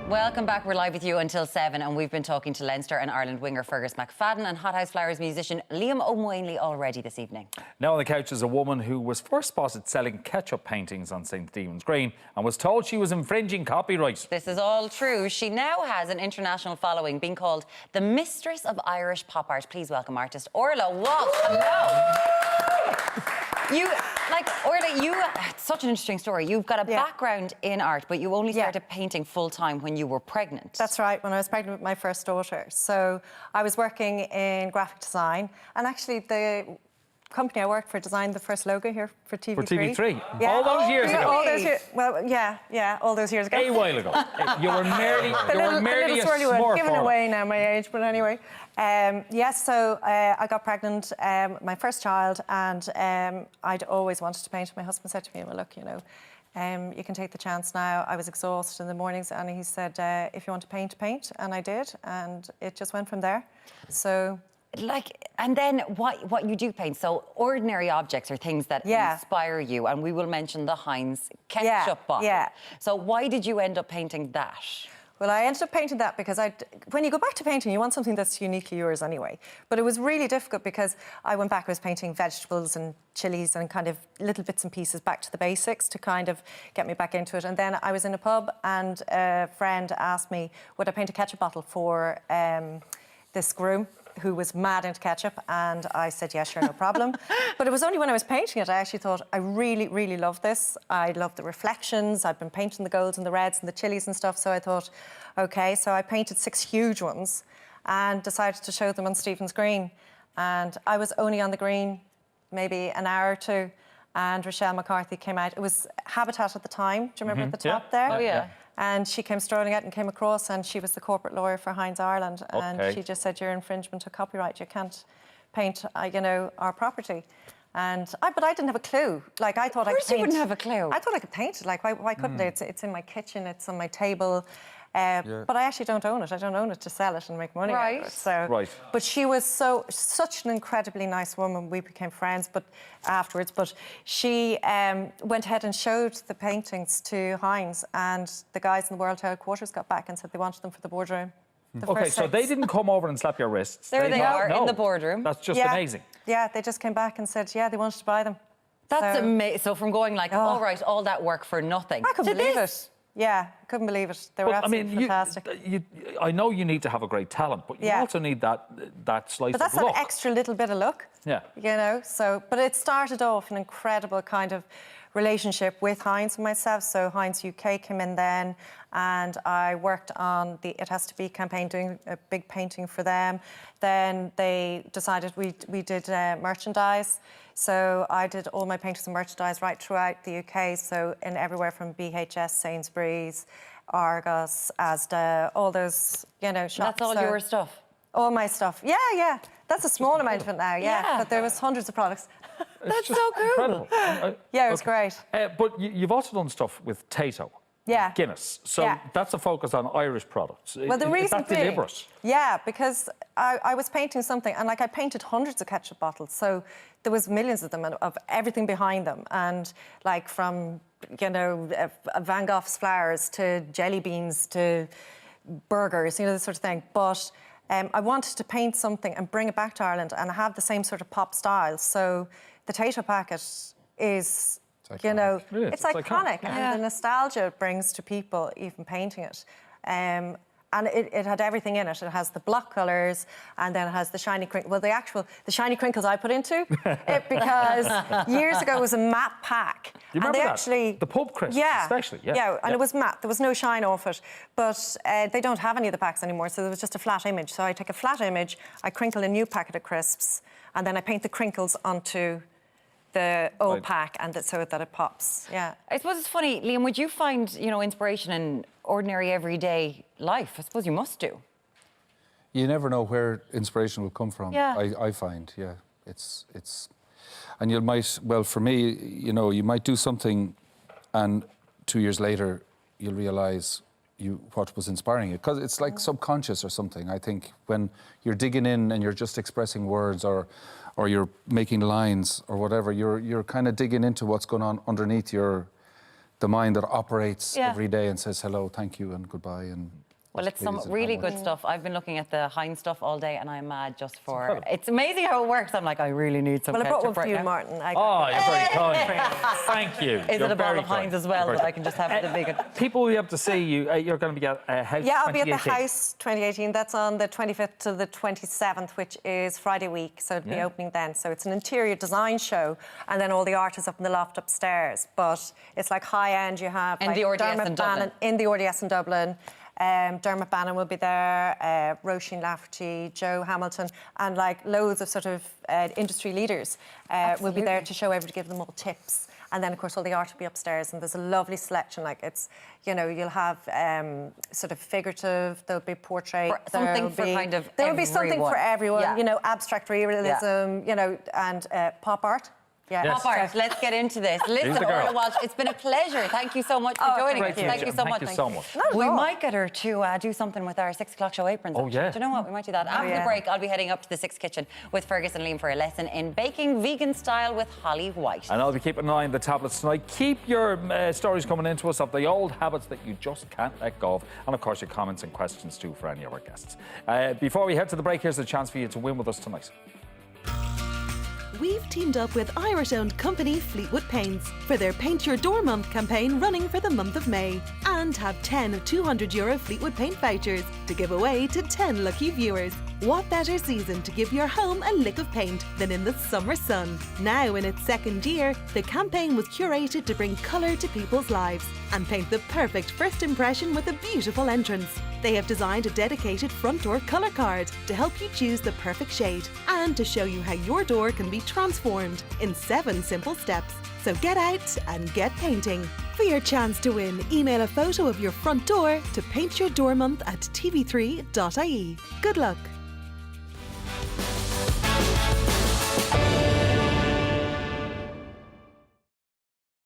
Welcome back. We're live with you until 7 and we've been talking to Leinster and Ireland winger Fergus McFadden and Hothouse Flowers musician Liam O'Moynley already this evening. Now on the couch is a woman who was first spotted selling ketchup paintings on St Stephen's Green and was told she was infringing copyright. This is all true. She now has an international following, being called the Mistress of Irish Pop Art. Please welcome artist Orla Walsh. Hello. Orla, it's such an interesting story. You've got a background in art, but you only started painting full-time when you were pregnant. That's right, when I was pregnant with my first daughter. So I was working in graphic design, and actually the company I worked for designed the first logo here for TV3. For TV3? Yeah. All those years ago? All those years, well, yeah, all those years ago. A while ago. You were merely a smurf. Giving away now my age, but anyway. So I got pregnant, my first child, and I'd always wanted to paint. My husband said to me, well, look, you know, you can take the chance now. I was exhausted in the mornings, and he said, if you want to paint, paint. And I did, and it just went from there. So... and then what you do paint, so ordinary objects are things that inspire you, and we will mention the Heinz ketchup bottle. Yeah. So why did you end up painting that? Well, I ended up painting that because when you go back to painting, you want something that's uniquely yours anyway. But it was really difficult because I went back, I was painting vegetables and chilies and kind of little bits and pieces back to the basics to kind of get me back into it. And then I was in a pub and a friend asked me, would I paint a ketchup bottle for this groom who was mad into ketchup, and I said, yeah, sure, no problem. But it was only when I was painting it, I actually thought, I really, really love this. I love the reflections. I've been painting the golds and the reds and the chilies and stuff, so I thought, OK, so I painted 6 huge ones and decided to show them on Stephen's Green. And I was only on the green maybe an hour or two, and Rochelle McCarthy came out. It was Habitat at the time. Do you remember at the top there? Oh, yeah. And she came strolling out and came across, and she was the corporate lawyer for Heinz Ireland. And she just said, you're infringement of copyright. You can't paint, you know, our property. And but I didn't have a clue. Like, I thought I could paint. Of course you wouldn't have a clue. I thought I could paint it. Like, why couldn't I? It's in my kitchen. It's on my table. But I actually don't own it. I don't own it to sell it and make money out of it. So, But she was such an incredibly nice woman. We became friends afterwards. But she went ahead and showed the paintings to Heinz, and the guys in the World Headquarters got back and said they wanted them for the boardroom. OK, so they didn't come over and slap your wrists. There they are in the boardroom. That's just amazing. Yeah, they just came back and said, yeah, they wanted to buy them. That's amazing. So from going like, all right, all that work for nothing. I couldn't believe it. Yeah, I couldn't believe it. They were absolutely fantastic. I know you need to have a great talent, but you also need that slice of luck. But that's that extra little bit of luck. Yeah. You know, but it started off an incredible kind of relationship with Heinz and myself. So Heinz UK came in then, and I worked on the It Has To Be campaign, doing a big painting for them. Then they decided we did merchandise. So I did all my paintings and merchandise right throughout the UK. So in everywhere from BHS, Sainsbury's, Argos, Asda, all those, you know, shops. That's all your stuff? All my stuff. Yeah. That's a small amount of it now, but there was hundreds of products. That's so cool. Incredible. Yeah, it was great. But you've also done stuff with Tato. Yeah. Guinness. So that's a focus on Irish products. Well, the reason being... deliberate? Yeah, because I was painting something, and like I painted hundreds of ketchup bottles, so there was millions of them, and of everything behind them, and like from, you know, Van Gogh's flowers to jelly beans to burgers, you know, this sort of thing. But I wanted to paint something and bring it back to Ireland and have the same sort of pop style. So the Tato packet is... you know, it's iconic, and the nostalgia it brings to people, even painting it. And it had everything in it. It has the block colours, and then it has the shiny crinkles. Well, the shiny crinkles I put into it, because years ago it was a matte pack. You remember that? The pub crisps, especially. Yeah, and it was matte. There was no shine off it. But they don't have any of the packs anymore, so there was just a flat image. So I take a flat image, I crinkle a new packet of crisps, and then I paint the crinkles onto the old pack, and so that it pops. Yeah. I suppose it's funny, Liam, would you find, you know, inspiration in ordinary everyday life? I suppose you must do. You never know where inspiration will come from. Yeah. I find, it's and you might, well, for me, you know, you might do something, and 2 years later you'll realise what was inspiring you, because it's like subconscious or something. I think when you're digging in and you're just expressing words, or you're making lines or whatever, you're kind of digging into what's going on underneath your the mind that operates every day and says hello, thank you, and goodbye, and well, it's some really good stuff. I've been looking at the Heinz stuff all day, and I'm mad just for... It's amazing how it works. I'm like, I really need some ketchup I brought one for you, now. Martin. Oh, you're very kind. Thank you. Is it a bottle of Heinz as well that I can just have for the vegan? People will be able to see you. You're going to be at House 2018. Yeah, I'll be at the House 2018. That's on the 25th to the 27th, which is Friday week. So it'll be opening then. So it's an interior design show, and then all the art is up in the loft upstairs. But it's like high end. You have in the RDS in Dublin. In the RDS in Dublin. Dermot Bannon will be there, Roisin Lafferty, Joe Hamilton, and like loads of sort of industry leaders will be there to show everybody, give them all tips. And then, of course, all the art will be upstairs, and there's a lovely selection. Like it's, you know, you'll have sort of figurative, there'll be portrait, something for kind of there will be something for everyone. Yeah. You know, abstract realism, you know, and pop art. Yeah. Yes. Pop art, let's get into this. Listen, Orla Walsh, it's been a pleasure. Thank you so much for joining us. Thank you so much. Thank you so much. We might get her to do something with our 6 o'clock show aprons. Oh, yeah. Do you know what? We might do that. After the break, I'll be heading up to the Six Kitchen with Fergus and Liam for a lesson in baking vegan style with Holly White. And I'll be keeping an eye on the tablets tonight. Keep your stories coming into us of the old habits that you just can't let go of. And, of course, your comments and questions, too, for any of our guests. Before we head to the break, here's a chance for you to win with us tonight. We've teamed up with Irish-owned company Fleetwood Paints for their Paint Your Door Month campaign running for the month of May, and have 10 €200 Fleetwood Paint vouchers to give away to 10 lucky viewers. What better season to give your home a lick of paint than in the summer sun? Now in its second year, the campaign was curated to bring colour to people's lives and paint the perfect first impression with a beautiful entrance. They have designed a dedicated front door colour card to help you choose the perfect shade and to show you how your door can be transformed in 7 simple steps. So get out and get painting. For your chance to win, email a photo of your front door to paintyourdoormonth@tv3.ie. Good luck.